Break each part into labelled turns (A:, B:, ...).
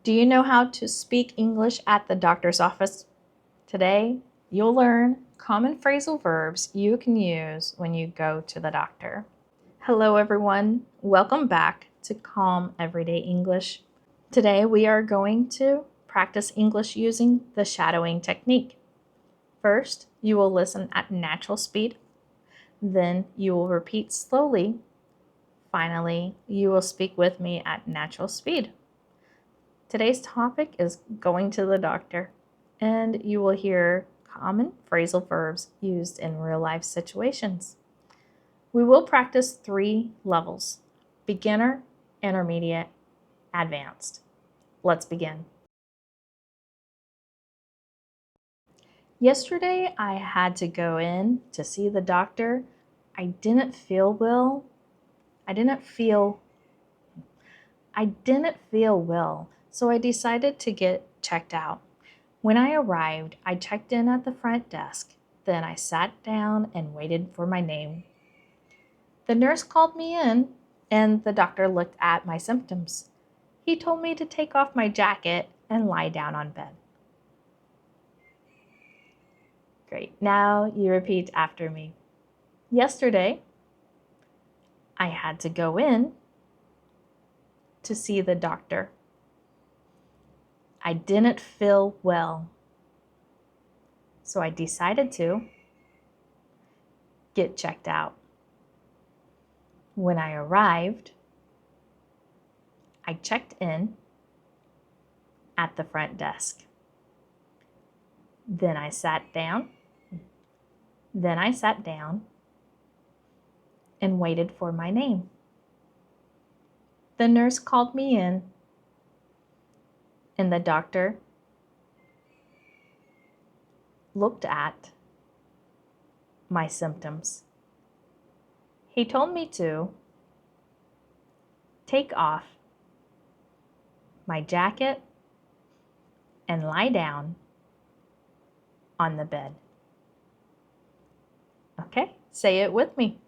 A: Do you know how to speak English at the doctor's office? Today, you'll learn common phrasal verbs you can use when you go to the doctor. Hello, everyone. Welcome back to Calm Everyday English. Today, we are going to practice English using the shadowing technique. First, you will listen at natural speed. Then, you will repeat slowly. Finally, you will speak with me at natural speed. Today's topic is going to the doctor, and you will hear common phrasal verbs used in real-life situations. We will practice 3 levels: beginner, intermediate, advanced. Let's begin. Yesterday, I had to go in to see the doctor. I didn't feel well, so I decided to get checked out. When I arrived, I checked in at the front desk. Then I sat down and waited for my name. The nurse called me in, and the doctor looked at my symptoms. He told me to take off my jacket and lie down on bed. Great. Now you repeat after me. Yesterday, I had to go in to see the doctor. I didn't feel well, so I decided to get checked out. When I arrived, I checked in at the front desk. Then I sat down and waited for my name. The nurse called me in, and the doctor looked at my symptoms. He told me to take off my jacket and lie down on the bed. Okay, say it with me.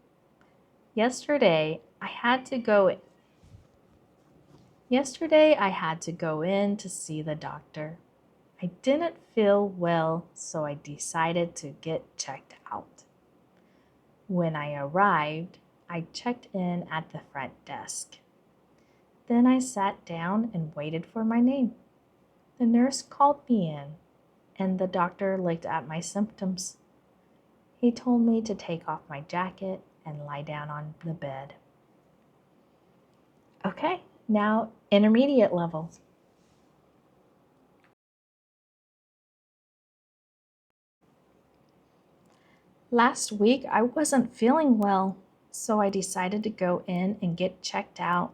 A: Yesterday, I had to go in to see the doctor. I didn't feel well, so I decided to get checked out. When I arrived, I checked in at the front desk. Then I sat down and waited for my name. The nurse called me in, and the doctor looked at my symptoms. He told me to take off my jacket and lie down on the bed. Okay, now intermediate level. Last week, I wasn't feeling well, so I decided to go in and get checked out.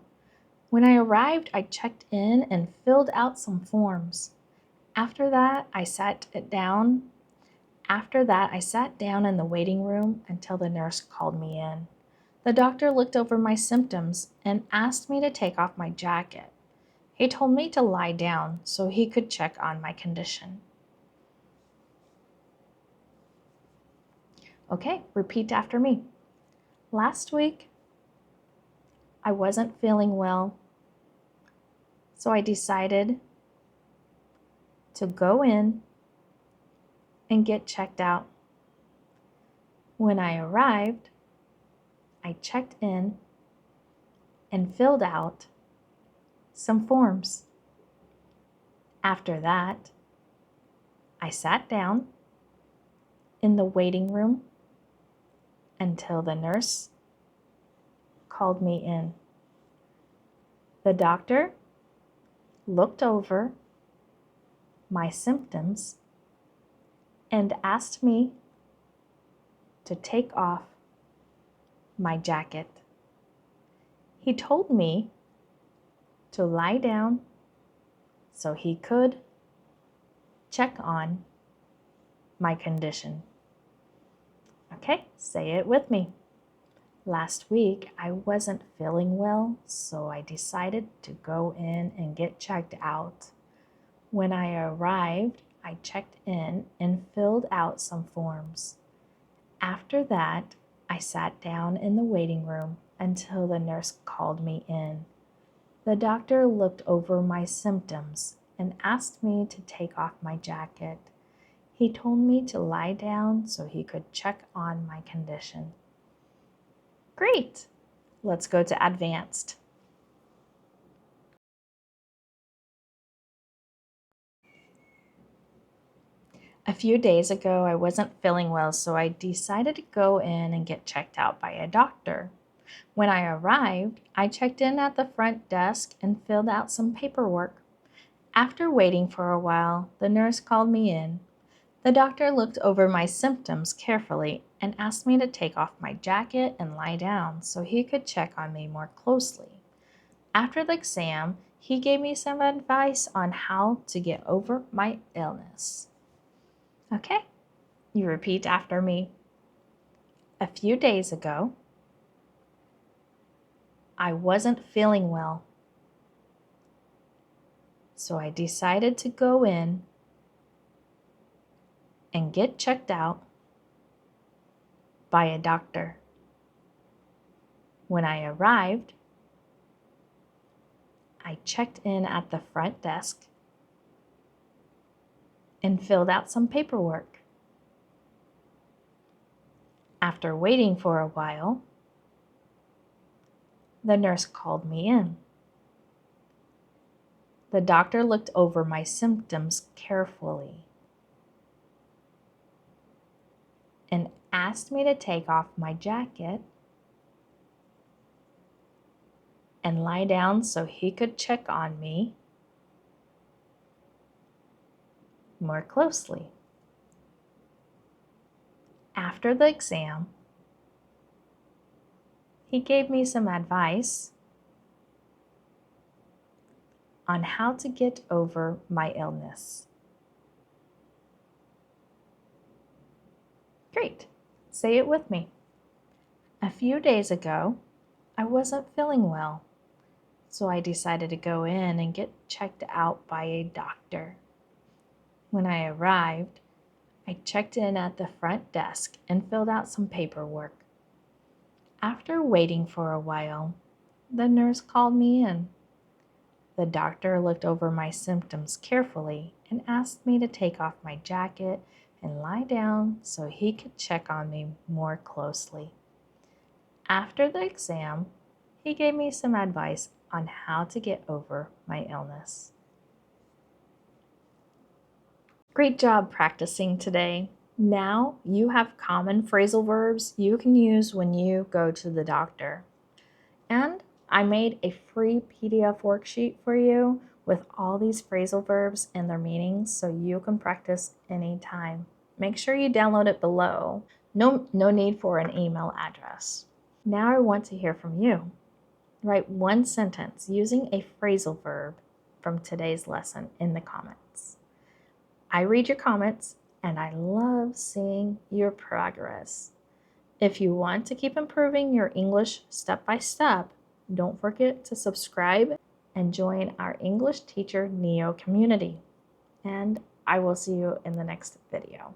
A: When I arrived, I checked in and filled out some forms. After that, I sat down in the waiting room until the nurse called me in. The doctor looked over my symptoms and asked me to take off my jacket. He told me to lie down so he could check on my condition. Okay, repeat after me. Last week, I wasn't feeling well, so I decided to go in and get checked out. When I arrived, I checked in and filled out some forms. After that, I sat down in the waiting room until the nurse called me in. The doctor looked over my symptoms and asked me to take off my jacket. He told me to lie down so he could check on my condition. Okay, say it with me. Last week, I wasn't feeling well, so I decided to go in and get checked out. When I arrived, I checked in and filled out some forms. After that, I sat down in the waiting room until the nurse called me in. The doctor looked over my symptoms and asked me to take off my jacket. He told me to lie down so he could check on my condition. Great! Let's go to advanced. A few days ago, I wasn't feeling well, so I decided to go in and get checked out by a doctor. When I arrived, I checked in at the front desk and filled out some paperwork. After waiting for a while, the nurse called me in. The doctor looked over my symptoms carefully and asked me to take off my jacket and lie down so he could check on me more closely. After the exam, he gave me some advice on how to get over my illness. Okay, you repeat after me. A few days ago, I wasn't feeling well, so I decided to go in and get checked out by a doctor. When I arrived, I checked in at the front desk and filled out some paperwork. After waiting for a while, the nurse called me in. The doctor looked over my symptoms carefully and asked me to take off my jacket and lie down so he could check on me more closely. After the exam, he gave me some advice on how to get over my illness. Great. Say it with me. A few days ago, I wasn't feeling well, so I decided to go in and get checked out by a doctor. When I arrived, I checked in at the front desk and filled out some paperwork. After waiting for a while, the nurse called me in. The doctor looked over my symptoms carefully and asked me to take off my jacket and lie down so he could check on me more closely. After the exam, he gave me some advice on how to get over my illness. Great job practicing today. Now you have common phrasal verbs you can use when you go to the doctor. And I made a free PDF worksheet for you with all these phrasal verbs and their meanings so you can practice anytime. Make sure you download it below. No need for an email address. Now I want to hear from you. Write one sentence using a phrasal verb from today's lesson in the comments. I read your comments and I love seeing your progress. If you want to keep improving your English step by step, don't forget to subscribe and join our English Teacher Neo community. And I will see you in the next video.